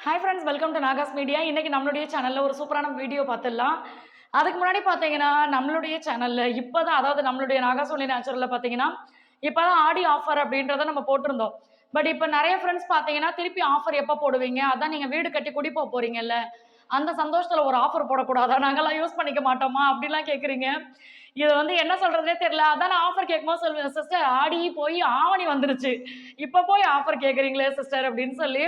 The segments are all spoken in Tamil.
Hi friends, welcome to Nahash media. இன்னைக்கு நம்மளுடைய சேனல்ல ஒரு சூப்பரான வீடியோ பார்த்துடலாம். அதுக்கு முன்னாடி பார்த்தீங்கன்னா, நம்மளுடைய சேனல்ல இப்பதான், அதாவது நம்மளுடைய நாகாஸ் ஒன்லி நேச்சுரல்ல பார்த்தீங்கன்னா, இப்பதான் ஆடி ஆஃபர் அப்படின்றத நம்ம போட்டிருந்தோம். பட் இப்ப நெறைய ஃப்ரெண்ட்ஸ் பார்த்தீங்கன்னா, திருப்பி ஆஃபர் எப்ப போடுவீங்க? அதான் நீங்க வீடு கட்டி குடி போறீங்கல்ல, அந்த சந்தோஷத்துல ஒரு ஆஃபர் போடக்கூடாதா? நாங்கலாம் யூஸ் பண்ணிக்க மாட்டோமா? அப்படிலாம் கேட்குறீங்க. இது வந்து என்ன சொல்றதுன்னே தெரியல. அதான் நான் ஆஃபர் கேட்கும்போது சொல்லுவேன், சிஸ்டர் ஆடி போய் ஆவணி வந்துருச்சு. இப்ப போய் ஆஃபர் கேட்குறீங்களே சிஸ்டர் அப்படின்னு சொல்லி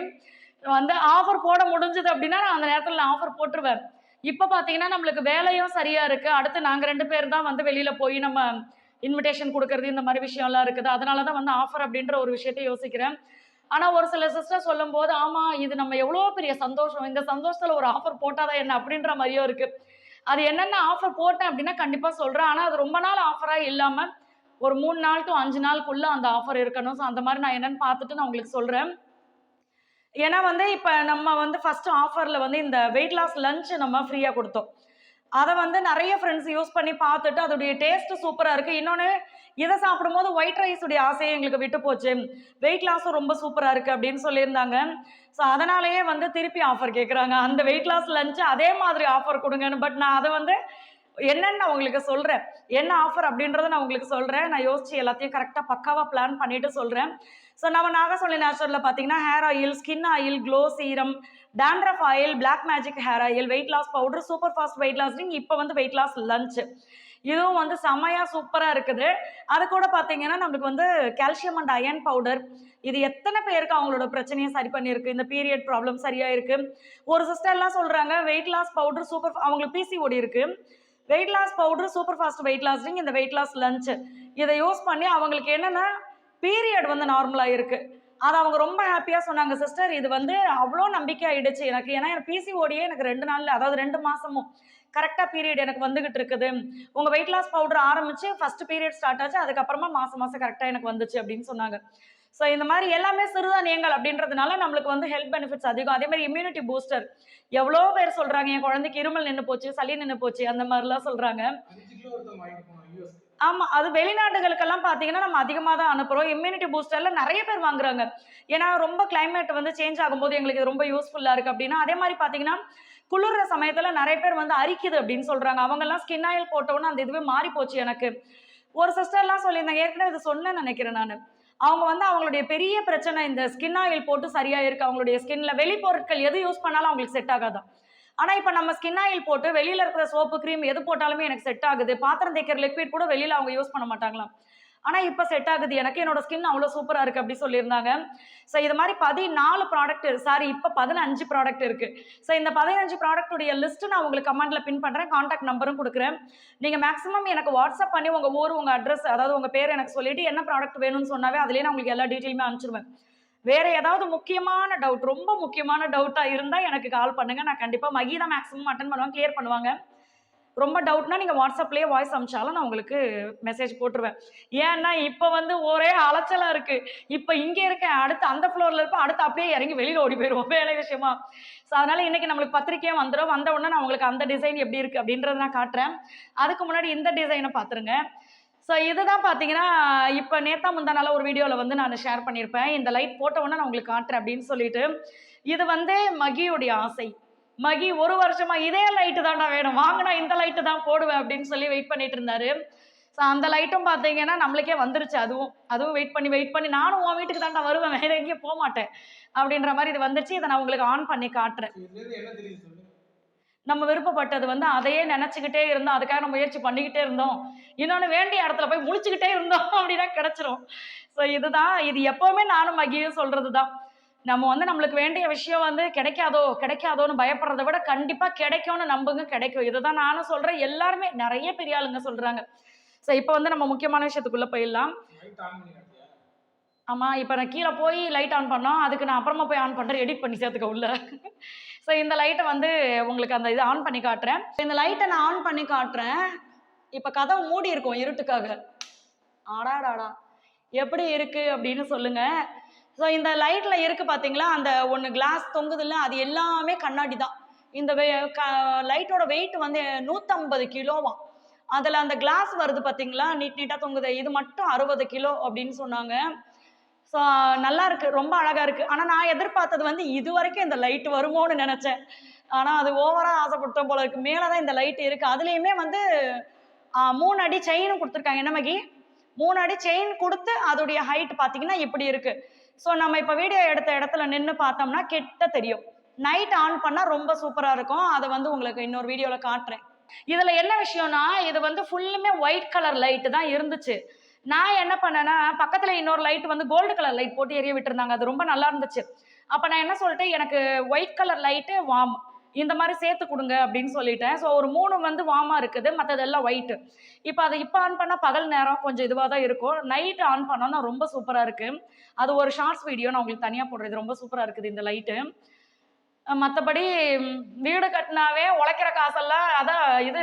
வந்து ஆஃபர் போட முடிஞ்சது அப்படின்னா, நான் அந்த நேரத்துல நான் ஆஃபர் போட்டுருவேன். இப்ப பார்த்தீங்கன்னா, நம்மளுக்கு வேலையும் சரியா இருக்கு. அடுத்து நாங்க 2 பேர் தான் வந்து வெளியில போய் நம்ம இன்விடேஷன் குடுக்கறது, இந்த மாரி விஷயம்லாம் இருக்குது. அதனால தான் வந்து ஆஃபர் அப்படின்ற ஒரு விஷயத்த யோசிக்கிறேன். ஆனா ஒரு சில சிஸ்டர் சொல்லும்போது, ஆமா இது நம்ம எவ்வளோ பெரிய சந்தோஷம். இந்த சந்தோஷத்துல ஒரு ஆஃபர் போட்டா தான் என்ன அப்படின்ற மாரியும் இருக்கு. அது என்னென்ன ஆஃபர் போட்டேன் அப்படின்னா கண்டிப்பா சொல்றேன். ஆனா அது ரொம்ப நாள் ஆஃபரா இல்லாம, ஒரு 3 நாள் டூ 5 நாளுக்குள்ள அந்த ஆஃபர் இருக்கணும். ஸோ அந்த மாரி நான் என்னன்னு பார்த்துட்டு நான் உங்களுக்கு சொல்றேன். ஏன்னா வந்து இப்ப நம்ம வந்து ஃபர்ஸ்ட் ஆஃபர்ல வந்து இந்த வெயிட் லாஸ் லஞ்ச் நம்ம ஃப்ரீயா குடுத்தோம். அத வந்து நெறைய ஃப்ரெண்ட்ஸ் யூஸ் பண்ணி பார்த்துட்டு அதோடைய டேஸ்ட் சூப்பரா இருக்கு. இன்னொன்னு இத சாப்பிடும்போது ஒயிட் ரைஸ் உடைய ஆசையே எங்களுக்கு விட்டு போச்சு. வெயிட் லாஸும் ரொம்ப சூப்பரா இருக்கு அப்படின்னு சொல்லியிருந்தாங்க. ஸோ அதனாலேயே வந்து திருப்பி ஆஃபர் கேட்குறாங்க. அந்த வெயிட் லாஸ் லஞ்ச் அதே மாதிரி ஆஃபர் குடுங்கன்னு. பட் நான் அத வந்து என்னன்னு நான் உங்களுக்கு சொல்றேன். என்ன ஆஃபர் அப்படின்றத நான் உங்களுக்கு சொல்றேன். நான் யோசிச்சு எல்லாத்தையும் கரெக்ட்டா பக்காவா பிளான் பண்ணிட்டு சொல்றேன். ஸோ நம்ம நாகாசோலி நேச்சுரல்ல பார்த்தீங்கன்னா, hair oil, skin oil, glow serum, dandruff oil, black magic hair oil, weight loss powder, super fast weight loss drink, இப்போ வந்து வெயிட் லாஸ் லஞ்ச். இதுவும் வந்து செமையா சூப்பரா இருக்குது. அது கூட பார்த்தீங்கன்னா, நம்மளுக்கு வந்து கால்சியம் அண்ட் அயர்ன் பவுடர். இது எத்தன பேருக்கு அவங்களோட பிரச்சனைய சரி பண்ணியிருக்கு. இந்த பீரியட் ப்ராப்ளம் சரியா இருக்கு. ஒரு சிஸ்டர்லாம் சொல்றாங்க, வெயிட் லாஸ் பவுடர் சூப்பர் அவங்களுக்கு பிசிஓடி இருக்கு. Weight loss powder, super fast weight loss drink, இந்த வெயிட் லாஸ் லஞ்ச் இத யூஸ் பண்ணி அவங்களுக்கு என்னன்னா பீரியட் வந்து நார்மலா இருக்கு. அது அவங்க ரொம்ப ஹேப்பியா சொன்னாங்க, சிஸ்டர் இது வந்து அவ்ளோ நம்பிக்கை ஆயிடுச்சு எனக்கு. ஏன்னா எனக்கு பிசிஓடியே எனக்கு 2 நாள்ல, அதாவது 2 மாசமும் கரெக்ட்டா பீரியட் எனக்கு வந்துகிட்டு இருக்குது. உங்க வெயிட் லாஸ் பவுடர் ஆரம்பிச்சு ஃபர்ஸ்ட் பீரியட் ஸ்டார்ட் ஆச்சு. அதுக்கப்புறமா மாசம் மாசம் கரெக்ட்டா எனக்கு வந்துச்சு அப்படின்னு சொன்னாங்க. ஸோ இந்த மாதிரி எல்லாமே சிறுதானியங்கள் அப்படின்றதுனால நம்மளுக்கு வந்து ஹெல்த் பெனிஃபிட்ஸ் அதிகம். அதே மாதிரி இம்யூனிட்டி பூஸ்டர். எவ்வளோ பேர் சொல்றாங்க, என் குழந்தைக்கு இருமல் நின்னு போச்சு, சளி நின்னு போச்சு, அந்த மாதிரிலாம் சொல்றாங்க. 5 கிலோ ஒருத்தன் வாங்கிட்டு போனான் யுஎஸ்க்கு. ஆமா. அது வெளிநாடுகளுக்கெல்லாம் பார்த்தீங்கன்னா, நம்ம அதிகமா தான் அனுப்புறோம். இம்யூனிட்டி பூஸ்டர்ல நெறைய பேர் வாங்குறாங்க. ஏன்னா, ரொம்ப கிளைமேட் வந்து சேஞ்ச் ஆகும்போது எங்களுக்கு இது ரொம்ப யூஸ்ஃபுல்லா இருக்கு அப்டின்னா, அதே மாரி பார்த்தீங்கன்னா, குளிர்ற சமயத்துல நெறைய பேர் வந்து அரிக்குது அப்டின்னு சொல்றாங்க. அவங்கலாம் ஸ்கின் ஆயில் போட்டவுடனே அந்த இதுவே மாறி போச்சு எனக்கு. ஒரு சிஸ்டர்லாம் சொல்லியிருந்தாங்க. ஏற்கனவே இத சொன்னேன்னு நெனைக்கிறேன் நானு. அவங்க வந்து அவங்களுடைய பெரிய பிரச்சனை இந்த ஸ்கின் ஆயில் போட்டு சரியாயிருக்கு. அவங்களுடைய ஸ்கின்ல வெளிப்பொருட்கள் எது யூஸ் பண்ணாலும் அவங்களுக்கு செட் ஆகாதாம். ஆனா இப்ப நம்ம ஸ்கின் ஆயில் போட்டு வெளியில இருக்கிற சோப்பு, கிரீம் எது போட்டாலுமே எனக்கு செட் ஆகுது. பாத்திரம் தேய்க்கிற லிக்விட் கூட வெளியில அவங்க யூஸ் பண்ண மாட்டாங்களாம். ஆனா இப்ப செட் ஆகுது எனக்கு. என்னோட ஸ்கின் அவ்வளோ சூப்பரா இருக்கு அப்படி சொல்லியிருந்தாங்க. ஸோ இது மாரி 14 ப்ராடக்ட் சாரி இப்ப 15 ப்ராடக்ட் இருக்கு. ஸோ இந்த 15 ப்ராடக்ட் உடைய லிஸ்ட் நான் உங்களுக்கு கமெண்ட்ல பின் பண்றேன். கான்டாக்ட் நம்பரும் குடுக்குறேன். நீங்க மேக்ஸிமம் எனக்கு வாட்ஸ்அப் பண்ணி உங்க ஊர், உங்க அட்ரஸ், அதாவது உங்க பேர் எனக்கு சொல்லிட்டு என்ன ப்ராடக்ட் வேணும்னு சொன்னாவே அதிலேயே நான் உங்களுக்கு எல்லா டீட்டெயிலுமே அனுப்பிச்சுருவேன். வேற ஏதாவது முக்கியமான டவுட், ரொம்ப முக்கியமான டவுட்டா இருந்தா எனக்கு கால் பண்ணுங்க. நான் கண்டிப்பா மகி தான் மேக்ஸிமம் அட்டெண்ட் பண்ணுவாங்க, கிளியர் பண்ணுவாங்க. ரொம்ப டவுட்னா நீங்க வாட்ஸ்அப்லயே வாய்ஸ் அனுப்பிச்சாலும் நான் உங்களுக்கு மெசேஜ் போட்டுருவேன். ஏன்னா இப்ப வந்து ஒரே அலைச்சலா இருக்கு. இப்ப இங்க இருக்கேன், அடுத்து அந்த ஃப்ளோர்ல இருப்பேன், அடுத்து அப்படியே இறங்கி வெளியில ஓடி போயிருவோம் வேலை விஷயமா. ஸோ அதனால இன்னைக்கு நம்மளுக்கு பத்திரிக்கையும் வந்துரும். வந்த உடனே நான் உங்களுக்கு அந்த டிசைன் எப்படி இருக்கு அப்படின்றத நான் காட்டுறேன். அதுக்கு முன்னாடி இந்த டிசைனை பாத்துருங்க. ஸோ இதுதான் பார்த்தீங்கன்னா, இப்ப நேத்தா முந்தா நாளா ஒரு வீடியோல வந்து நான் ஷேர் பண்ணியிருப்பேன். இந்த லைட் போட்ட உடனே நான் உங்களுக்கு காட்டுறேன் அப்படின்னு சொல்லிட்டு. இது வந்து மகியுடைய ஆசை. மகி 1 வருஷமா இதே லைட்டு தான்டா வேணும். வாங்குனா இந்த லைட்டு தான் போடுவேன் அப்படின்னு சொல்லி வெயிட் பண்ணிட்டு இருந்தாரு. ஸோ அந்த லைட்டும் பார்த்தீங்கன்னா, நம்மளுக்கே வந்துருச்சு அதுவும். அதுவும் வெயிட் பண்ணி நானும் உன் வீட்டுக்கு தான்டா வருவேன். வேற எங்கேயும் போமாட்டேன். அப்படின்ற மாரி இது வந்துருச்சு. இத நான் உங்களுக்கு ஆன் பண்ணி காட்டுறேன். இதுலேருந்து என்ன தெரியுது சொல்லு? நம்ம விருப்பப்பட்டது வந்து அதையே நினைச்சுக்கிட்டே இருந்தோம். அதுக்காக முயற்சி பண்ணிக்கிட்டே இருந்தோம். இன்னொன்னு வேண்டிய இடத்துல போய் முழிச்சுக்கிட்டே இருந்தோம் அப்படின்னா கிடைச்சிரும். ஸோ இதுதான். இது எப்பவுமே நானும் மகியும் சொல்றதுதான். நம்ம வந்து நம்மளுக்கு வேண்டிய விஷயம் வந்து கிடைக்காதோன்னு பயப்படுறத விட கண்டிப்பா கிடைக்கும்னு நம்புங்க, கிடைக்கும். இதுதான் நானும் சொல்றேன். எல்லாருமே நெறைய பெரிய ஆளுங்க சொல்றாங்க. ஸோ இப்ப வந்து நம்ம முக்கியமான விஷயத்துக்குள்ள போயிடலாம். லைட் ஆன் பண்ணி காட்டியா? ஆமா. இப்ப நான் கீழ போய் லைட் ஆன் பண்ணோம். அதுக்கு நான் அப்புறமா போய் ஆன் பண்றேன். எடிட் பண்ணி சேர்த்துக்க உள்ள. ஸோ இந்த லைட்ட வந்து உங்களுக்கு அந்த இத ஆன் பண்ணி காட்டுறேன். இந்த லைட்ட நான் ஆன் பண்ணி காட்டுறேன். இப்ப கதவு மூடி இருக்கும் இருட்டுக்காக. அடாடாடா! எப்படி இருக்கு அப்படின்னு சொல்லுங்க. ஸோ இந்த லைட்ல இருக்கு பார்த்தீங்களா, அந்த ஒண்ணு கிளாஸ் தொங்குதுல்ல, அது எல்லாமே கண்ணாடி தான். இந்த லைட்டோட வெயிட் வந்து 150 கிலோவாம். அதுல அந்த கிளாஸ் வருது பார்த்தீங்களா, நீட்டா தொங்குதே, இது மட்டும் 60 கிலோ அப்படின்னு சொன்னாங்க. ஸோ நல்லா இருக்கு, ரொம்ப அழகா இருக்கு. ஆனா நான் எதிர்பார்த்தது வந்து இது வரைக்கும் இந்த லைட் வருமோன்னு நினைச்சேன். ஆனா அது ஓவரா ஆசைப்பட்டோம் போல இருக்கு. மேல தான் இந்த லைட் இருக்கு. அதுலயுமே வந்து 3 அடி செயினும் குடுத்துருக்காங்க. என்ன மகி? 3 அடி செயின் குடுத்து அதோடைய ஹைட் பார்த்தீங்கன்னா இப்படி இருக்கு. ஸோ நம்ம இப்ப வீடியோ எடுத்த இடத்துல நின்னு பார்த்தோம்னா கிட்ட தெரியும். நைட் ஆன் பண்ணா ரொம்ப சூப்பரா இருக்கும். அத வந்து உங்களுக்கு இன்னொரு வீடியோல காட்டுறேன். இதுல என்ன விஷயம்னா, இது வந்து ஃபுல்லுமே ஒயிட் கலர் லைட் தான் இருந்துச்சு. நான் என்ன பண்ணேன்னா, பக்கத்துல இன்னொரு லைட் வந்து கோல்டு கலர் லைட் போட்டு எரிய விட்டுருந்தாங்க. அது ரொம்ப நல்லா இருந்துச்சு. அப்ப நான் என்ன சொல்லிட்டேன், எனக்கு ஒயிட் கலர் லைட்டு வார்ம். இந்த மாரி சேர்த்து குடுங்க அப்படின்னு சொல்லிட்டேன். ஸோ ஒரு 3 வந்து வார்மா இருக்குது. மத்ததெல்லாம் ஒயிட். இப்ப ஆன் பண்ணா பகல் நேரம் கொஞ்சம் இதுவா தான் இருக்கும். நைட் ஆன் பண்ணோம்னா ரொம்ப சூப்பரா இருக்கு. அது ஒரு ஷார்ட்ஸ் வீடியோ நான் உங்களுக்கு தனியா போடுறேன். இது ரொம்ப சூப்பரா இருக்குது இந்த லைட்டு. மத்தபடி வீடு கட்டினாவே உழைக்கிற காசெல்லாம் அதான் இது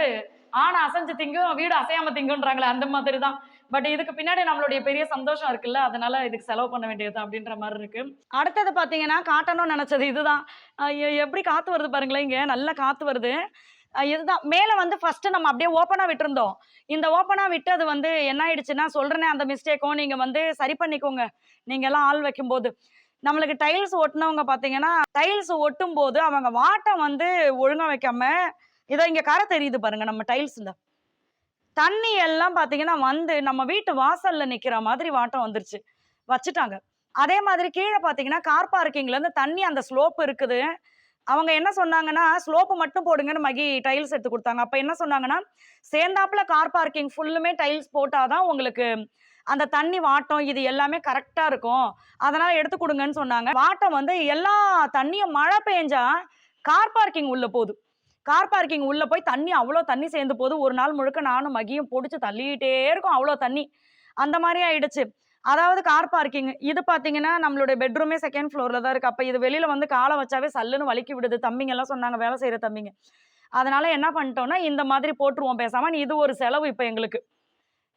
ஆணை அசைஞ்சு திங்கும், வீடு அசையாம திங்குன்றாங்களே அந்த மாதிரி தான். பட் இதுக்கு பின்னாடி நம்மளுடைய பெரிய சந்தோஷம் இருக்குல்ல, அதனால இதுக்கு செலவு பண்ண வேண்டியது அப்படின்ற மாதிரி இருக்கு. அடுத்தது பார்த்தீங்கன்னா, காட்டணும்னு நினைச்சது இதுதான். எப்படி காத்து வருது பாருங்களேன், இங்க நல்ல காத்து வருது. இதுதான் மேல வந்து ஃபர்ஸ்ட் நம்ம அப்படியே ஓப்பனா விட்டுருந்தோம். இந்த ஓப்பனா விட்டது வந்து என்ன ஆயிடுச்சுன்னா, சொல்றேனே அந்த மிஸ்டேக்கும் நீங்க வந்து சரி பண்ணிக்கோங்க. நீங்க எல்லாம் ஆள் வைக்கும்போது. நம்மளுக்கு டைல்ஸ் ஒட்டுனவங்க பார்த்தீங்கன்னா, டைல்ஸ் ஒட்டும்போது அவங்க வாட்டம் வந்து ஒழுங்கா வைக்காம, இதோ இங்க கரை தெரியுது பாருங்க நம்ம டைல்ஸ்ல. தண்ணி எல்லாம் பார்த்தீங்கன்னா வந்து நம்ம வீட்டு வாசல்ல நிக்கிற மாதிரி வாட்டம் வந்துருச்சு. வச்சுட்டாங்க. அதே மாதிரி கீழ பார்த்தீங்கன்னா, கார் பார்க்கிங்ல இருந்து தண்ணி அந்த ஸ்லோப் இருக்குது. அவங்க என்ன சொன்னாங்கன்னா, ஸ்லோப் மட்டும் போடுங்கன்னு மகி டைல்ஸ் எடுத்து குடுத்தாங்க. அப்ப என்ன சொன்னாங்கன்னா, சேர்ந்தாப்புல கார் பார்க்கிங் ஃபுல்லுமே டைல்ஸ் போட்டா தான் உங்களுக்கு அந்த தண்ணி வாட்டம் இது எல்லாமே கரெக்ட்டா இருக்கும். அதனால எடுத்து குடுங்கன்னு சொன்னாங்க. வாட்டம் வந்து எல்லா தண்ணியும் மழை பெஞ்சா கார் பார்க்கிங் உள்ள போது. கார் பார்க்கிங் உள்ள போய் தண்ணி அவ்ளோ தண்ணி சேர்ந்து போது. ஒரு நாள் முழுக்க நானும் மகியும் புடிச்சு தள்ளிட்டே இருக்கோம். அவ்ளோ தண்ணி. அந்த மாரி ஆயிடுச்சு. அதாவது கார் பார்க்கிங். இது பார்த்தீங்கன்னா, நம்மளுடைய பெட்ரூமே 2ண்ட் ஃப்ளோர்ல தான் இருக்கு. அப்ப இது வெளியில வந்து கால வச்சாவே சல்லுன்னு வலிக்கி விடுது. தம்பிங்கலாம் சொன்னாங்க, வேலை செய்ற தம்பிங்க. அதனால என்ன பண்ணிட்டோம்னா, இந்த மாதிரி போட்டுருவோம் பேசாம. இது ஒரு செலவு இப்ப எங்களுக்கு.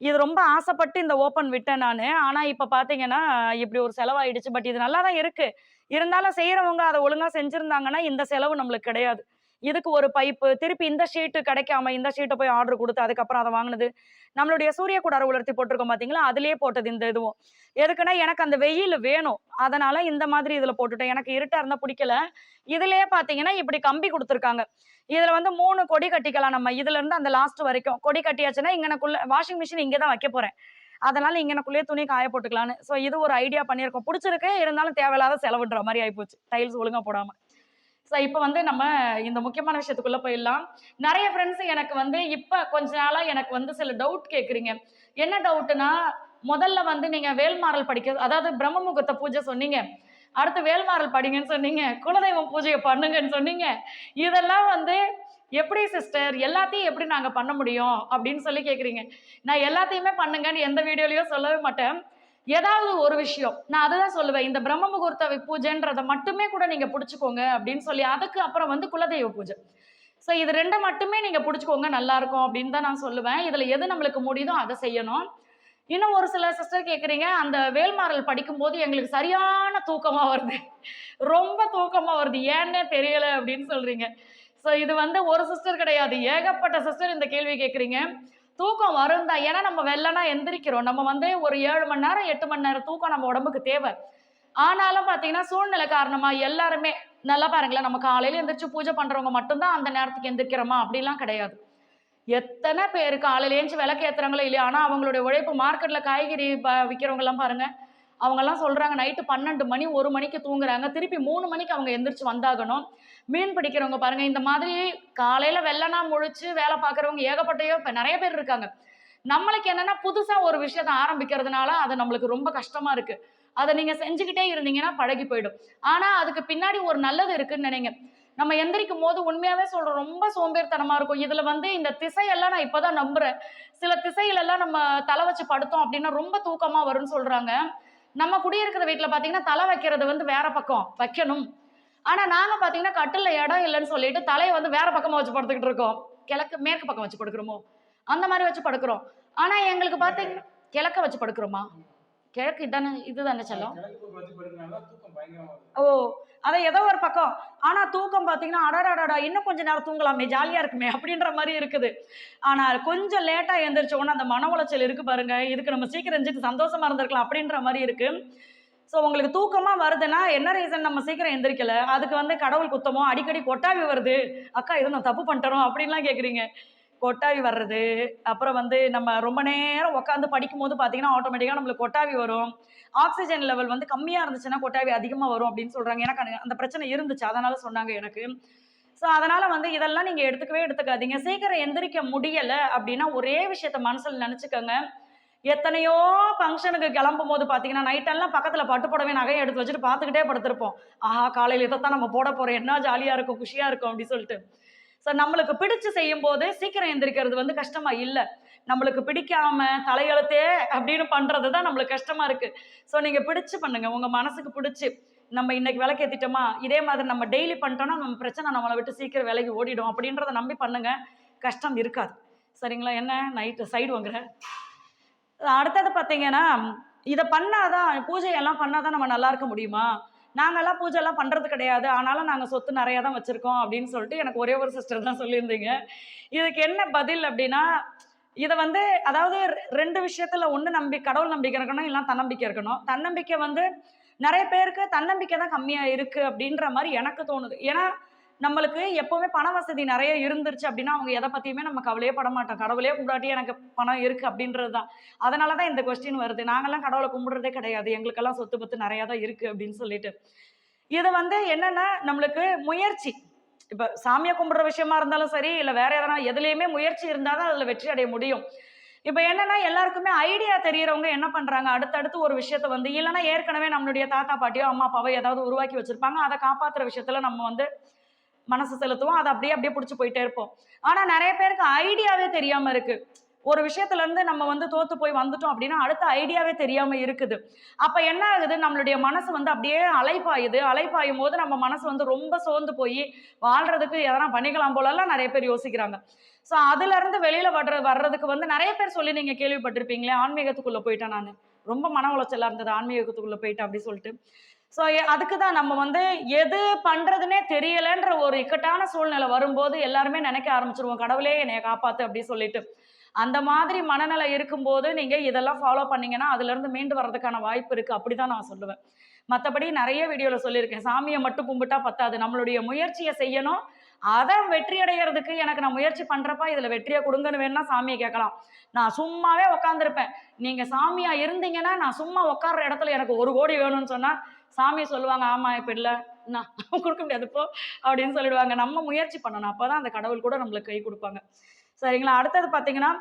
இது ரொம்ப ஆசைப்பட்டு இந்த ஓப்பன் விட்டேன் நானு. ஆனா இப்ப பார்த்தீங்கன்னா, இப்படி ஒரு செலவாயிடுச்சு. பட் இது நல்லா தான் இருக்கு. இருந்தாலும் செய்றவங்க அத ஒழுங்கா செஞ்சிருந்தாங்கன்னா, இந்த செலவு நம்மளுக்கு கிடையாது. இதுக்கு ஒரு பைப்பு, திருப்பி இந்த ஷீட் கிடைக்காம, இந்த ஷீட்ட போய் ஆர்டர் குடுத்து, அதுக்கப்புறம் அத வாங்குனது. நம்மளுடைய சூரிய கூடார உலர்த்தி போட்டிருக்கோம் பார்த்தீங்களா? அதிலேயே போட்டது இந்த இதுவும். எதுக்குன்னா, எனக்கு அந்த வெயில் வேணும். அதனால இந்த மாதிரி இதுல போட்டுட்டேன். எனக்கு இருட்டா இருந்தா புடிக்கல. இதுலயே பார்த்தீங்கன்னா, இப்படி கம்பி குடுத்துருக்காங்க. இதுல வந்து 3 கொடி கட்டிக்கலாம் நம்ம. இதுல இருந்து அந்த லாஸ்ட் வரைக்கும். கொடி கட்டியாச்சுன்னா, இங்கனக்குள்ள வாஷிங் மிஷின் இங்க தான் வைக்க போறேன். அதனால இங்கனக்குள்ளேயே துணி காய போட்டுக்கலான்னு. ஸோ இது ஒரு ஐடியா பண்ணியிருக்கோம். புடிச்சிருக்கு. இருந்தாலும் தேவையில்லாத செலவுன்ற மாரி ஆயிப்போச்சு. டைல்ஸ் ஒழுங்கா போடாம. ஸோ இப்ப வந்து நம்ம இந்த முக்கியமான விஷயத்துக்குள்ள போயிடலாம். நெறைய ஃப்ரெண்ட்ஸ் எனக்கு வந்து இப்ப கொஞ்ச நாளா எனக்கு வந்து சில டவுட் கேட்குறீங்க. என்ன டவுட்னா, முதல்ல வந்து நீங்க வேல்மாறல் படிக்க அதாவது பிரம்ம முகூர்த்த பூஜை சொன்னீங்க. அடுத்து வேல்மாறல் படிங்கன்னு சொன்னீங்க. குலதெய்வம் பூஜைய பண்ணுங்கன்னு சொன்னீங்க. இதெல்லாம் வந்து எப்படி சிஸ்டர் எல்லாத்தையும் எப்படி நாங்க பண்ண முடியும்? அப்படின்னு சொல்லி கேட்குறீங்க. நான் எல்லாத்தையுமே பண்ணுங்கன்னு எந்த வீடியோலயும் சொல்லவே மாட்டேன். ஏதாவது ஒரு விஷயம். நான் அததான் சொல்லுவேன். இந்த பிரம்ம முகூர்த்த பூஜைன்றத மட்டுமே கூட நீங்க புடிச்சுக்கோங்க அப்படின்னு சொல்லி, அதுக்கு அப்புறம் வந்து குலதெய்வ பூஜை. ஸோ இது 2 மட்டுமே நீங்க புடிச்சுக்கோங்க நல்லா இருக்கும் அப்படின்னு தான் நான் சொல்லுவேன். இதுல எது நம்மளுக்கு முடியுதோ அத செய்யணும். இன்னும் ஒரு சில சிஸ்டர் கேட்குறீங்க, அந்த வேல்மாறல் படிக்கும்போது எங்களுக்கு சரியான தூக்கமா வருது. ரொம்ப தூக்கமா வருது. ஏன்னே தெரியல அப்படின்னு சொல்றீங்க. ஸோ இது வந்து ஒரு சிஸ்டர் கிடையாது. ஏகப்பட்ட சிஸ்டர் இந்த கேள்வி கேட்குறீங்க. தூக்கம் வரும் தான். ஏன்னா நம்ம வெள்ளனா எந்திரிக்கிறோம். நம்ம வந்து ஒரு 7 மணி நேரம், 8 மணி நேரம் தூக்கம் நம்ம உடம்புக்கு தேவை. ஆனாலும் பார்த்தீங்கன்னா, சூழ்நிலை காரணமா எல்லாருமே நல்லா பாருங்களேன், நம்ம காலையில எந்திரிச்சு பூஜை பண்றவங்க மட்டும் தான் அந்த நேரத்துக்கு எந்திரிக்கிறோமா? அப்படிலாம் கிடையாது. எத்தன பேரு காலையில எந்திச்சு விளக்கு ஏத்துறாங்களோ இல்லையோ, ஆனா அவங்களுடைய உழைப்பு மார்க்கெட்ல காய்கறி விக்கிறவங்கலாம் பாருங்க. அவங்கலாம் சொல்றாங்க நைட்டு 12 மணி, 1 மணிக்கு தூங்குறாங்க. திருப்பி 3 மணிக்கு அவங்க எந்திரிச்சு வந்தாகணும். மீன் பிடிக்கிறவங்க பாருங்க, இந்த மாதிரி காலையில வெள்ளனா முழிச்சு வேலை பார்க்கிறவங்க ஏகப்பட்டயோ இப்ப நெறைய பேர் இருக்காங்க. நம்மளுக்கு என்னன்னா, புதுசா ஒரு விஷயத்த ஆரம்பிக்கிறதுனால, அது நம்மளுக்கு ரொம்ப கஷ்டமா இருக்கு. அத நீங்க செஞ்சுகிட்டே இருந்தீங்கன்னா பழகி போயிடும். ஆனா, அதுக்கு பின்னாடி ஒரு நல்லது இருக்குன்னு நெனைங்க. நம்ம எந்திரிக்கும்போது உண்மையாவே சொல்றேன், ரொம்ப சோம்பேறித்தனமா இருக்கும். இதுல வந்து இந்த திசையெல்லாம் நான் இப்ப தான் நம்புறேன். சில திசையிலெல்லாம் நம்ம தல வச்சு படுத்தோம் அப்டின்னா, ரொம்ப தூக்கமா வரும்னு சொல்றாங்க. நம்ம குடியிருக்கிற வீட்ல பார்த்தீங்கன்னா, தல வைக்கிறது வந்து வேற பக்கம் வைக்கணும். ஆனா, நாங்க பார்த்தீங்கன்னா, கட்டில்ல இடம் இல்லன்னு சொல்லிட்டு, தலைய வந்து வேற பக்கமா வச்சு படுத்துக்கிட்டு இருக்கோம். மேற்கு பக்கம் வச்சு படுக்கிறோமோ? அந்த மாரி வச்சு படுக்கிறோம். ஆனா, எங்களுக்கு பார்த்தீங்கன்னா கிழக்க வச்சு படுக்கிறோமா? கிழக்கு இதுதானே செல்லம்? கிழக்கு பார்த்து படுக்கிறனால தான் தூக்கம் பயங்கரமா வருது. ஓ! அதான் ஏதோ ஒரு பக்கம். ஆனா தூக்கம் பார்த்தீங்கன்னா, அடடடடா! இன்னும் கொஞ்ச நேரம் தூங்கலாமே! ஜாலியா இருக்குமே! அப்படின்ற மாரி இருக்குது. ஆனா கொஞ்சம் லேட்டா எந்திரிச்ச உடனே அந்த மன உளைச்சல் இருக்கு பாருங்க. இதுக்கு நம்ம சீக்கிரம் எந்திரிச்சு சந்தோஷமா இருந்திருக்கலாம் அப்படின்ற மாரி இருக்கு. ஸோ உங்களுக்கு தூக்கமா வருதுன்னா என்ன ரீசன் நம்ம சீக்கிரம் எந்திரிக்கல, அதுக்கு வந்து கடவுள் குத்தமோ, அடிக்கடி கொட்டாவி வருது, அக்கா ஏதோ நான் தப்பு பண்ணிட்டனோ அப்படின்லாம் கேட்குறீங்க. கொட்டாவி வர்றது, அப்புறம் வந்து நம்ம ரொம்ப நேரம் உட்காந்து படிக்கும்போது பார்த்தீங்கன்னா, ஆட்டோமேட்டிக்கா நம்மளுக்கு கொட்டாவி வரும். ஆக்ஸிஜன் லெவல் வந்து கம்மியா இருந்துச்சுன்னா, கொட்டாவி அதிகமா வரும் அப்படின்னு சொல்றாங்க. எனக்கு அந்த பிரச்சனை இருந்துச்சு. அதனால சொன்னாங்க எனக்கு. ஸோ அதனால வந்து இதெல்லாம் நீங்க எடுத்துக்கவே எடுத்துக்காதீங்க. சீக்கிரம் எந்திரிக்க முடியல அப்படின்னா, ஒரே விஷயத்த மனசுல நெனச்சுக்கங்க. எத்தனையோ ஃபங்ஷனுக்கு கிளம்பும்போது பார்த்தீங்கன்னா, நைட்டெல்லாம் பக்கத்துல பட்டு புடவை, நகைய எடுத்து வச்சுட்டு பார்த்துக்கிட்டே படுத்திருப்போம். ஆஹா! காலையில இதத்தான் நம்ம போட போறோம். என்ன ஜாலியா இருக்கும், குஷியா இருக்கும் அப்படி சொல்லிட்டு. ஸோ நம்மளுக்கு பிடிச்சு செய்யும்போது சீக்கிரம் எந்திரிக்கிறது வந்து கஷ்டமா இல்ல. நம்மளுக்கு பிடிக்காம தலையெழுத்தே அப்படின்னு பண்றது தான் நம்மளுக்கு கஷ்டமா இருக்கு. ஸோ நீங்க பிடிச்சு பண்ணுங்க. உங்க மனசுக்கு பிடிச்சு, நம்ம இன்னைக்கு விளக்கேத்திட்டோமா, இதே மாதிரி நம்ம டெய்லி பண்ணிட்டோம்னா, நம்ம பிரச்சனை நம்மள விட்டு சீக்கிரம் விலகி ஓடிடும் அப்படின்றத நம்பி பண்ணுங்க. கஷ்டம் இருக்காது. சரிங்களா? என்ன நைட்டு சைடு வாங்குற? அடுத்தது பார்த்தீங்கன்னா, இத பண்ணாதான் பூஜையெல்லாம் பண்ணாதான் நம்ம நல்லா இருக்க முடியுமா? நாங்கலாம் பூஜைலாம் பண்றது கிடையாது. ஆனாலும் நாங்க சொத்து நெறையா தான் வச்சிருக்கோம் அப்படின்னு சொல்லிட்டு எனக்கு ஒரே ஒரு சிஸ்டர் தான் சொல்லியிருந்தீங்க. இதுக்கு என்ன பதில் அப்படின்னா, இத வந்து அதாவது 2 விஷயத்துல ஒண்ணு கடவுள் நம்பிக்கை இருக்கணும், இல்லன்னா தன்னம்பிக்கை இருக்கணும். தன்னம்பிக்கை வந்து நெறைய பேருக்கு தன்னம்பிக்கை தான் கம்மியா இருக்கு அப்படின்ற மாரி எனக்கு தோணுது. ஏன்னா, நம்மளுக்கு எப்பவுமே பண வசதி நெறைய இருந்துருச்சு அப்படின்னா, அவங்க எத பத்தியுமே நம்ம கவலையே பட மாட்டோம். கடவுளே கும்பிடாட்டி எனக்கு பணம் இருக்கு அப்படின்றது தான். அதனால தான் இந்த கொஸ்டின் வருது. நாங்கலாம் கடவுள கும்பிடுறதே கிடையாது. எங்களுக்கெல்லாம் சொத்து பத்து நெறையா தான் இருக்கு அப்படின்னு சொல்லிட்டு. இது வந்து என்னன்னா, நம்மளுக்கு முயற்சி. இப்ப சாமிய கும்பிடுற விஷயமா இருந்தாலும் சரி, இல்ல வேற எதனா எதுலயுமே முயற்சி இருந்தா தான் அதுல வெற்றி அடைய முடியும். இப்ப என்னன்னா, எல்லாருக்குமே ஐடியா தெரியறவங்க என்ன பண்றாங்க, அடுத்தடுத்து ஒரு விஷயத்த வந்து இல்லன்னா ஏற்கனவே நம்மளுடைய தாத்தா, பாட்டியோ, அம்மா, அப்பாவோ ஏதாவது உருவாக்கி வச்சிருப்பாங்க. அத காப்பாத்துற விஷயத்துல நம்ம வந்து மனசு செலுத்துவோம். அத அப்படியே அப்படியே புடிச்சு போயிட்டே இருப்போம். ஆனா நெறைய பேருக்கு ஐடியாவே தெரியாம இருக்கு. ஒரு விஷயத்துல இருந்து நம்ம வந்து தோத்து போய் வந்துட்டோம் அப்படின்னா, அடுத்த ஐடியாவே தெரியாம இருக்குது. அப்ப என்ன ஆகுது, நம்மளுடைய மனசு வந்து அப்படியே அலைப்பாயுது. அலைப்பாயும்போது நம்ம மனசு வந்து ரொம்ப சோர்ந்து போயி, வாழ்றதுக்கு எதனா பண்ணிக்கலாம் போலலாம் நெறைய பேர் யோசிக்கிறாங்க. ஸோ அதுலருந்து வெளியில வர்றதுக்கு வந்து நெறைய பேர் சொல்லி நீங்க கேள்விப்பட்டிருப்பீங்களே, ஆன்மீகத்துக்குள்ள போயிட்டேன் நானு. ரொம்ப மன உளைச்சலா இருந்தது ஆன்மீகத்துக்குள்ள போயிட்டேன் அப்படி சொல்லிட்டு. ஸோ அதுக்கு தான் நம்ம வந்து எது பண்றதுன்னே தெரியலன்ற ஒரு இக்கட்டான சூழ்நிலை வரும்போது எல்லாருமே நினைக்க ஆரம்பிச்சுருவோம். கடவுளே என்னைய காப்பாத்து அப்படி சொல்லிட்டு. அந்த மாதிரி மனநிலை இருக்கும்போது நீங்க இதெல்லாம் ஃபாலோ பண்ணீங்கன்னா, அதுலருந்து மீண்டு வர்றதுக்கான வாய்ப்பு இருக்கு. அப்படிதான் நான் சொல்லுவேன். மத்தபடி நெறைய வீடியோல சொல்லியிருக்கேன். சாமிய மட்டும் கும்பிட்டா பத்தாது. நம்மளுடைய முயற்சிய செய்யணும். அத வெற்றி அடையறதுக்கு எனக்கு நான் முயற்சி பண்றப்பா, இதுல வெற்றிய குடுங்கன்னு வேணும்னா சாமிய கேட்கலாம். நான் சும்மாவே உட்கார்ந்திருப்பேன். நீங்க சாமியா இருந்தீங்கன்னா, நான் சும்மா உட்கார்ற இடத்துல எனக்கு 1,00,00,000 வேணும்னு சொன்னா, சாமி சொல்லுவாங்க, "ஆமா இப்ப இல்ல. நான் குடுக்க முடியாது போ" அப்படின்னு சொல்லிடுவாங்க. நம்ம முயற்சி பண்ணணும். அப்பதான் அந்த கடவுள் கூட நம்மளுக்கு கை குடுப்பாங்க. சரிங்களா? அடுத்தது பார்த்தீங்கன்னா,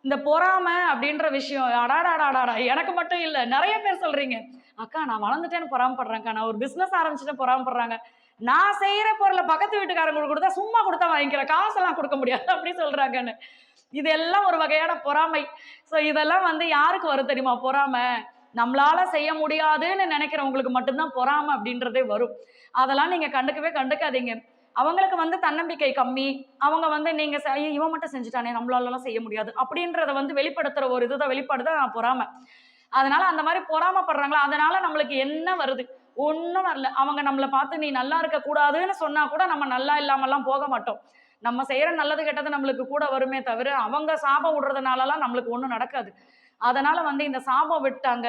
இந்த பொறாம அப்படின்ற விஷயம் அடாடாடாடாடா! எனக்கு மட்டும் இல்ல. நெறைய பேர் சொல்றீங்க. "அக்கா நான் வளர்ந்துட்டேன்னு பொறாமப்படுறேன்க்கா. நான் ஒரு பிசினஸ் ஆரம்பிச்சுட்டேன் பொறாமப்படுறாங்க. நான் செய்யற பொருள பக்கத்து வீட்டுக்காரங்களுக்கு குடுத்தா, சும்மா குடுத்தா வாங்கிக்கிறேன். காசெல்லாம் குடுக்க முடியாது." அப்படி சொல்றாங்கன்னு. இதெல்லாம் ஒரு வகையான பொறாமை. ஸோ இதெல்லாம் வந்து யாருக்கு வரும் தெரியுமா பொறாம? நம்மளால செய்ய முடியாதுன்னு நெனைக்கிறவங்களுக்கு மட்டும் தான் பொறாம அப்படின்றதே வரும். அதெல்லாம் நீங்க கண்டுக்கவே கண்டுக்காதீங்க. அவங்களுக்கு வந்து தன்னம்பிக்கை கம்மி. அவங்க வந்து நீங்க இவன் மட்டும் செஞ்சுட்டானே! நம்மளாலலாம் செய்ய முடியாது. அப்படின்றத வந்து வெளிப்படுத்துற ஒரு இதுதான் வெளிப்பாடு தான் பொறாம. அதனால அந்த மாரி பொறாமப்படுறாங்களா, அதனால நம்மளுக்கு என்ன வருது? ஒண்ணும் வரல. அவங்க நம்மள பார்த்து நீ நல்லா இருக்க கூடாதுன்னு சொன்னா கூட நம்ம நல்லா இல்லாமலாம் போக மாட்டோம். நம்ம செய்யற நல்லது, கெட்டது நம்மளுக்கு கூட வருமே தவிர, அவங்க சாபம் விடுறதுனாலலாம் நம்மளுக்கு ஒண்ணும் நடக்காது. அதனால வந்து இந்த சாபம் விட்டாங்க,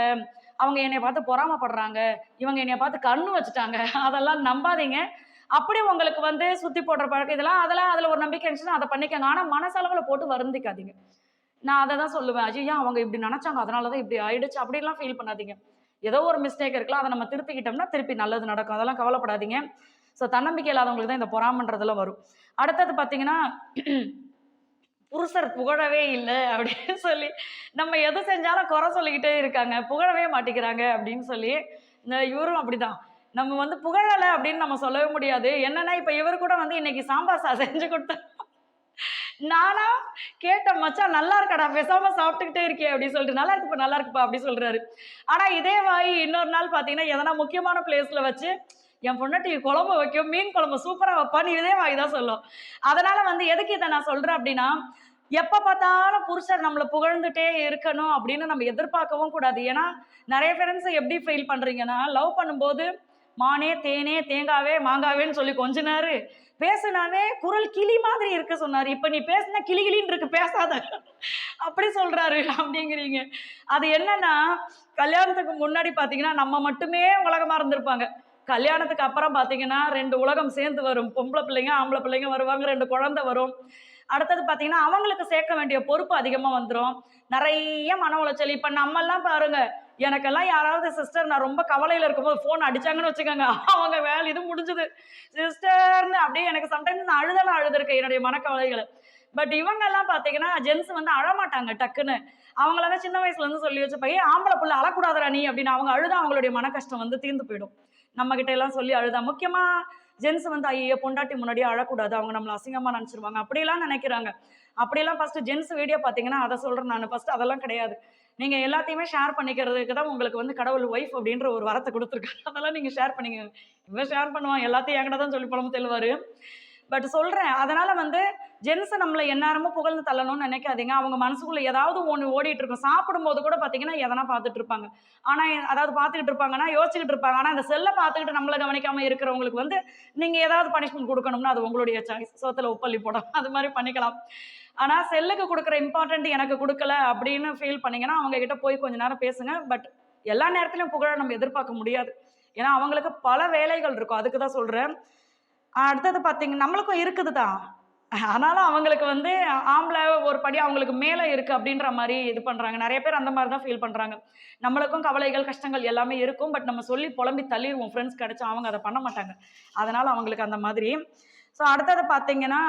அவங்க என்னைய பார்த்து பொறாமப்படுறாங்க, இவங்க என்னைய பார்த்து கண்ணு வச்சுட்டாங்க, அதெல்லாம் நம்பாதீங்க. அப்படி உங்களுக்கு வந்து சுத்தி போடுற பழக்கம் அதெல்லாம் அதுல ஒரு நம்பிக்கை இருந்துச்சுன்னா அத பண்ணிக்கங்க. ஆனா மனசளவுல போட்டு வருந்திக்காதீங்க. நான் அத தான் சொல்லுவேன். ஐயய்ய! அவங்க இப்படி நெனச்சாங்க. அதனால தான் இப்படி ஆயிடுச்சு. அப்படிலாம் ஃபீல் பண்ணாதீங்க. ஏதோ ஒரு மிஸ்டேக் இருக்கலாம். அத நம்ம திருத்திக்கிட்டோம்னா, திருப்பி நல்லது நடக்கும். அதெல்லாம் கவலைப்படாதீங்க. ஸோ தன்னம்பிக்கை இல்லாதவங்களுக்கு தான் இந்த பொறாமன்றதெல்லாம் வரும். அடுத்தது பார்த்தீங்கன்னா, புருஷர் புகழவே இல்ல அப்படின்னு சொல்லி, நம்ம எது செஞ்சாலும் குறை சொல்லிக்கிட்டே இருக்காங்க. புகழவே மாட்டேங்கிறாங்க அப்படின்னு சொல்லி, இந்த இவரும் அப்படிதான். நம்ம வந்து புகழல அப்படின்னு நம்ம சொல்லவே முடியாது. என்னன்னா, இப்ப இவரு கூட வந்து இன்னைக்கு சாம்பார் சாதம் செஞ்சு குடுத்தாரு. நானா கேட்டேன், "மச்சான் நல்லா இருக்காடா, பேசாம சாப்பிட்டுக்கிட்டே இருக்கியே" அப்படின்னு சொல்லிட்டு, "நல்லா இருக்குப்பா, நல்லா இருக்குப்பா" அப்படி சொல்றாரு. ஆனா இதே வாய் இன்னொரு நாள் பார்த்தீங்கன்னா, எதனா முக்கியமான பிளேஸ்ல வச்சு, என் பொண்டாட்டி குழம்பு வைக்கும், மீன் குழம்பு சூப்பரா வைப்பான்னு இதே வாய் தான் சொல்லும். அதனால வந்து எதுக்கு இத நான் சொல்றேன் அப்படின்னா, எப்ப பார்த்தாலும் புருஷர் நம்மள புகழ்ந்துட்டே இருக்கணும் அப்படின்னு நம்ம எதிர்பார்க்கவும் கூடாது. ஏன்னா, நெறைய பேரண்ட்ஸ் எப்படி ஃபீல் பண்றீங்கன்னா, லவ் பண்ணும்போது மானே தேனே தேங்காவே மாங்காவேன்னு சொல்லி கொஞ்சினாரு. பேசுனாவே குரல் கிளி மாதிரி இருக்க சொன்னாரு. இப்ப நீ பேசுனா கிளி கிளின்னு இருக்கு, பேசாத அப்படி சொல்றாரு அப்படிங்கிறீங்க. அது என்னன்னா, கல்யாணத்துக்கு முன்னாடி பாத்தீங்கன்னா நம்ம மட்டுமே உலகமா இருந்திருப்பாங்க. கல்யாணத்துக்கு அப்புறம் பாத்தீங்கன்னா 2 உலகம் சேர்ந்து வரும். பொம்பளை பிள்ளைங்க ஆம்பளை பிள்ளைங்க வருவாங்க, 2 குழந்தை வரும். அடுத்தது பாத்தீங்கன்னா அவங்களுக்கு சேர்க்க வேண்டிய பொறுப்பு அதிகமா வந்துடும். நிறைய மன உளைச்சல். இப்ப நம்ம எல்லாம் பாருங்க, எனக்கெல்லாம் யாராவது சிஸ்டர் நான் ரொம்ப கவலையில இருக்கும்போது போன் அடிச்சாங்கன்னு வச்சுக்கோங்க, அவங்க வேலை இது முடிஞ்சது சிஸ்டர்னு அப்படியே எனக்கு சம்டைம்ஸ் நான் அழுதுருக்கேன் என்னுடைய மனக்கவலைகளை. பட் இவங்க எல்லாம் பாத்தீங்கன்னா ஜென்ஸ் வந்து அழமாட்டாங்க டக்குன்னு. அவங்கள சின்ன வயசுல இருந்து சொல்லி வச்ச ஆம்பளை புள்ள அழக்கூடாதுடா நீ அப்படின்னு அவங்க அழுதா அவங்களுடைய மன கஷ்டம் வந்து தீர்ந்து போயிடும். நம்ம கிட்ட எல்லாம் சொல்லி அழுதா. முக்கியமா ஜென்ஸ் வந்து ஐயோ பொண்டாட்டி முன்னாடியே அழக்கூடாது, அவங்க நம்மள அசிங்கமா நினைச்சிருவாங்க அப்படியெல்லாம் நினைக்கிறாங்க. அப்படியெல்லாம் ஃபர்ஸ்ட் ஜென்ஸ் வீடியோ பாத்தீங்கன்னா அதை சொல்றேன் நான். ஃபர்ஸ்ட் அதெல்லாம் கிடையாது. நீங்க எல்லாத்தையுமே ஷேர் பண்ணிக்கிறதுக்கு தான் உங்களுக்கு வந்து கடவுள் ஒய்ஃப் அப்படின்ற ஒரு வரத்தை கொடுத்துருக்காரு. அதெல்லாம் நீங்க ஷேர் பண்ணிங்க. இவன் ஷேர் பண்ணுவான், எல்லாத்தையும் என்கிட்ட தான் சொல்லி புலம்பு தெல்லுவாரு. பட் சொல்றேன், அதனால வந்து ஜென்ஸ் நம்மளை எந்நேரமும் புகழ்ந்து தள்ளணும்னு நினைக்காதீங்க. அவங்க மனசுக்குள்ள ஏதாவது ஒன்று ஓடிட்டு இருக்கும். சாப்பிடும்போது கூட பாத்தீங்கன்னா எதனா பார்த்துட்டு இருப்பாங்க. ஆனா அதாவது பார்த்துக்கிட்டு இருப்பாங்கன்னா யோசிச்சுக்கிட்டு இருப்பாங்க. ஆனா அந்த செல்லை பார்த்துக்கிட்டு நம்மளை கவனிக்காம இருக்கிறவங்களுக்கு வந்து நீங்க ஏதாவது பனிஷ்மெண்ட் கொடுக்கணும்னா அது உங்களுடைய சாய்ஸ். சோத்துல உப்பள்ளி போட அது மாதிரி பண்ணிக்கலாம். ஆனா செல்லுக்கு கொடுக்குற இம்பார்ட்டன்ட் எனக்கு கொடுக்கல அப்படின்னு ஃபீல் பண்ணீங்கன்னா அவங்க கிட்ட போய் கொஞ்ச நேரம் பேசுங்க. பட் எல்லா நேரத்திலும் புகழ நம்ம எதிர்பார்க்க முடியாது. ஏன்னா அவங்களுக்கு பல வேலைகள் இருக்கும். அதுக்கு தான் சொல்றேன். அடுத்தது பாத்தீங்க நம்மளுக்கும் இருக்குது தான். ஆனாலும் அவங்களுக்கு வந்து ஆம்பளை ஒரு படி அவங்களுக்கு மேல இருக்கு அப்படின்ற மாதிரி இது பண்றாங்க. நிறைய பேர் அந்த மாதிரி தான் ஃபீல் பண்றாங்க. நம்மளுக்கும் கவலைகள் கஷ்டங்கள் எல்லாமே இருக்கும். பட் நம்ம சொல்லி புலம்பி தள்ளிடுவோம். ஃப்ரெண்ட்ஸ் கிடைச்சா அவங்க அதை பண்ண மாட்டாங்க. அதனால அவங்களுக்கு அந்த மாதிரி. ஸோ அடுத்தது பாத்தீங்கன்னா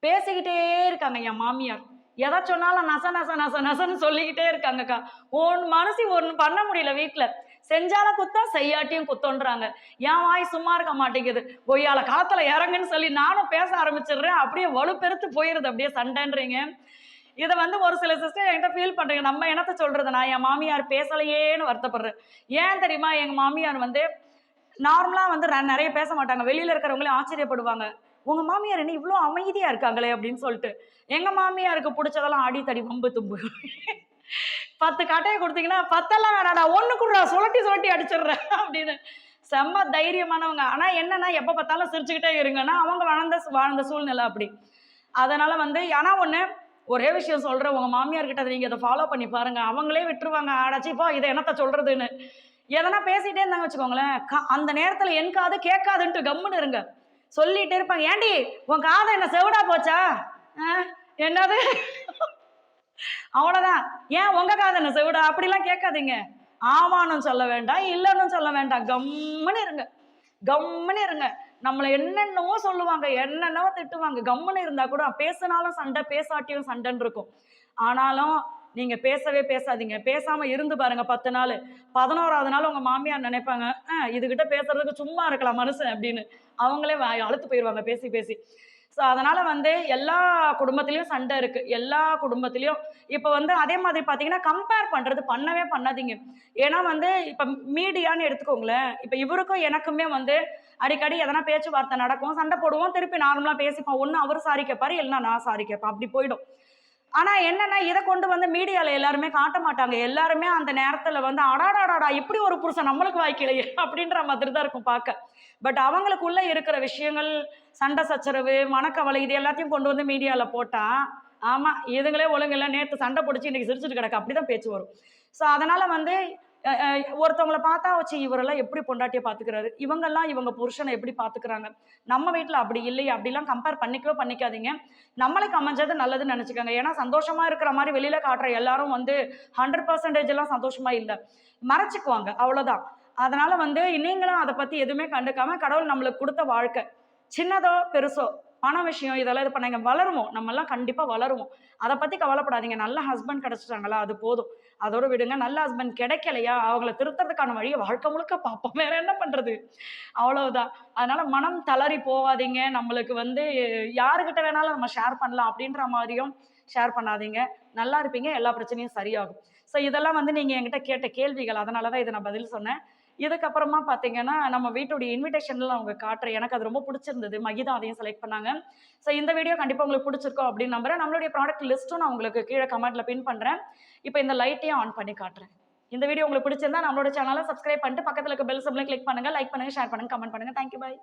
பேசிக்கிட்டே இருக்காங்க என் மாமியார். எதை சொன்னாலும் நச நச நச நசன்னு சொல்லிக்கிட்டே இருக்காங்கக்கா. மனசு ஒன்று பண்ண முடியல வீட்டில். செஞ்சாலும் குத்தம் செய்யாட்டியும் குத்தம்ன்றாங்க. என் வாய் சும்மா இருக்க மாட்டேங்குது. பொய்யால காலத்துல இறங்குன்னு சொல்லி நானும் பேச ஆரம்பிச்சிடுறேன். அப்படியே வலுப்பெருத்து போயிருது அப்படியே சண்டைன்றீங்க. இதை வந்து ஒரு சில சிஸ்டர் என்கிட்ட ஃபீல் பண்றீங்க. நம்ம என்னத்த சொல்றது, நான் என் மாமியார் பேசலையேன்னு வருத்தப்படுறேன். ஏன் தெரியுமா, எங்க மாமியார் வந்து நார்மலா வந்து நிறைய பேச மாட்டாங்க. வெளியில இருக்கிறவங்களே ஆச்சரியப்படுவாங்க, உங்க மாமியார் என்ன இவ்வளோ அமைதியா இருக்காங்களே அப்படின்னு சொல்லிட்டு. எங்க மாமியாருக்கு பிடிச்சதெல்லாம் அடி தடி வம்பு தும்பு. 10 காட்டையை கொடுத்தீங்கன்னா 10 வேணாடா, ஒண்ணு கூட சுழட்டி சுழட்டி அடிச்சிடுறேன் அப்படின்னு செம்ம தைரியமானவங்க. ஆனா என்னன்னா எப்ப பார்த்தாலும் சிரிச்சுக்கிட்டே இருங்கன்னா அவங்க வாழ்ந்த சூழ்நிலை அப்படி. அதனால வந்து ஆனா ஒரே விஷயம் சொல்றேன், உங்க மாமியார் கிட்ட நீங்க அதை ஃபாலோ பண்ணி பாருங்க. அவங்களே விட்டுருவாங்க, ஆடாச்சிப்பா இதை என்னத்த சொல்றதுன்னு. எதனா பேசிட்டே இருந்தாங்க வச்சுக்கோங்களேன், அந்த நேரத்துல என் காது கேட்காதுன்ட்டு கம்முன்னு இருங்க. சொல்லிட்டே இருப்பாங்க, ஏண்டி உன் காதை என்ன செவிடா போச்சா, என்னது அவ்வளவுதான், ஏன் உங்க காதை என்ன செவிடா அப்படிலாம் கேட்காதீங்க. ஆமான்னு சொல்ல வேண்டாம், இல்லைன்னு சொல்ல வேண்டாம், கம்முன்னு இருங்க. கம்முன்னு இருங்க. நம்மளை என்னென்னவோ சொல்லுவாங்க, என்னென்னவோ திட்டுவாங்க. கம்முன்னு இருந்தா கூட பேசினாலும் சண்டை, பேசாட்டியும் சண்டைன்னு இருக்கும். ஆனாலும் நீங்க பேசவே பேசாதீங்க. பேசாம இருந்து பாருங்க 10 நாள். 11ஆவது நாள் உங்க மாமியார் நினைப்பாங்க, இதுகிட்ட பேசுறதுக்கு சும்மா இருக்கலாம் மனுஷன் அப்படின்னு. அவங்களே அழுத்து போயிடுவாங்க பேசி பேசி. ஸோ அதனால வந்து எல்லா குடும்பத்திலையும் சண்டை இருக்கு. எல்லா குடும்பத்திலையும் இப்போ வந்து அதே மாதிரி பார்த்தீங்கன்னா கம்பேர் பண்றது பண்ணவே பண்ணாதீங்க. ஏன்னா வந்து இப்போ மீடியான்னு எடுத்துக்கோங்களேன். இப்போ இவருக்கும் எனக்குமே வந்து அடிக்கடி எதனா பேச்சுவார்த்தை நடக்கும், சண்டை போடுவோம், திருப்பி நார்மலா பேசிப்போம். ஒன்று அவர் சாரி கேட்பாரு, இல்லைன்னா நான் சாரி கேட்பேன், அப்படி போயிடும். ஆனா என்னன்னா இதை கொண்டு வந்து மீடியால எல்லாருமே காட்ட மாட்டாங்க. எல்லாருமே அந்த நேரத்துல வந்து அடாடாடாடா இப்படி ஒரு புருஷன் நம்மளுக்கு வாய்க்கலையே அப்படின்ற மாதிரி தான் இருக்கும் பார்க்க. பட் அவங்களுக்குள்ள இருக்கிற விஷயங்கள், சண்டை சச்சரவு, மனக்கவலை, இது எல்லாத்தையும் கொண்டு வந்து மீடியால போட்டா, ஆமா இதுங்களே ஒழுங்கு இல்லை, நேற்று சண்டை பிடிச்சி இன்னைக்கு சிரிச்சுட்டு கிடக்கு, அப்படிதான் பேச்சு வரும். ஸோ அதனால வந்து ஒருத்தவங்களை பார்த்தா வச்சு இவரெல்லாம் எப்படி பொண்டாட்டியை பார்த்துக்கிறாரு, இவங்கெல்லாம் இவங்க புருஷனை எப்படி பார்த்துக்கிறாங்க, நம்ம வீட்டில் அப்படி இல்லையே, அப்படிலாம் கம்பேர் பண்ணிக்கவே பண்ணிக்காதீங்க. நம்மளுக்கு அமைஞ்சது நல்லதுன்னு நினச்சிக்கோங்க. ஏன்னா சந்தோஷமா இருக்கிற மாதிரி வெளியில காட்டுற எல்லாரும் வந்து 100% எல்லாம் சந்தோஷமா இல்லை, மறைச்சிக்குவாங்க, அவ்வளோதான். அதனால வந்து நீங்களும் அதை பற்றி எதுவுமே கண்டுக்காம கடவுள் நம்மளுக்கு கொடுத்த வாழ்க்கை சின்னதோ பெருசோ பண விஷயம் இதெல்லாம் இது பண்ணாங்க, வளருவோம், நம்மெல்லாம் கண்டிப்பாக வளருவோம். அதை பற்றி கவலைப்படாதீங்க. நல்ல ஹஸ்பண்ட் கிடைச்சிட்டாங்களா அது போதும், அதோட விடுங்க. நல்ல ஹஸ்பண்ட் கிடைக்கலையா அவங்கள திருத்தறதுக்கான வழியை வாழ்க்கை முழுக்க பார்ப்போம், வேற என்ன பண்றது, அவ்வளவுதான். அதனால மனம் தளறி போகாதீங்க. நம்மளுக்கு வந்து யாருக்கிட்ட வேணாலும் நம்ம ஷேர் பண்ணலாம் அப்படின்ற மாதிரியும் ஷேர் பண்ணாதீங்க. நல்லா இருப்பீங்க, எல்லா பிரச்சனையும் சரியாகும். ஸோ இதெல்லாம் வந்து நீங்க என்கிட்ட கேட்ட கேள்விகள், அதனாலதான் இதை நான் பதில் சொன்னேன். இதுக்கப்புறமா பார்த்தீங்கன்னா நம்ம வீட்டுடைய இன்விடேஷன்ல அவங்க காட்டுறேன். எனக்கு அது ரொம்ப பிடிச்சிருந்தது. மகிதா அதையும் செலக்ட் பண்ணாங்க. ஸோ இந்த வீடியோ கண்டிப்பாக உங்களுக்கு பிடிச்சிருக்கோம் அப்படின்னு நம்புறேன். நம்மளுடைய ப்ராடக்ட் லிஸ்ட்டும் நான் உங்களுக்கு கீழே கமெண்ட்ல பின் பண்றேன். இப்போ இந்த லைட்டையும் ஆன் பண்ணி காட்டுறேன். இந்த வீடியோ உங்களுக்கு பிடிச்சிருந்தா நம்மளோட சேனலை சப்ஸ்கிரைப் பண்ணிட்டு பக்கத்துல இருக்க பெல் சிம்பலை கிளிக் பண்ணுங்க, லைக் பண்ணுங்க, ஷேர் பண்ணுங்க, கமெண்ட் பண்ணுங்க. தேங்க்யூ, பாய்.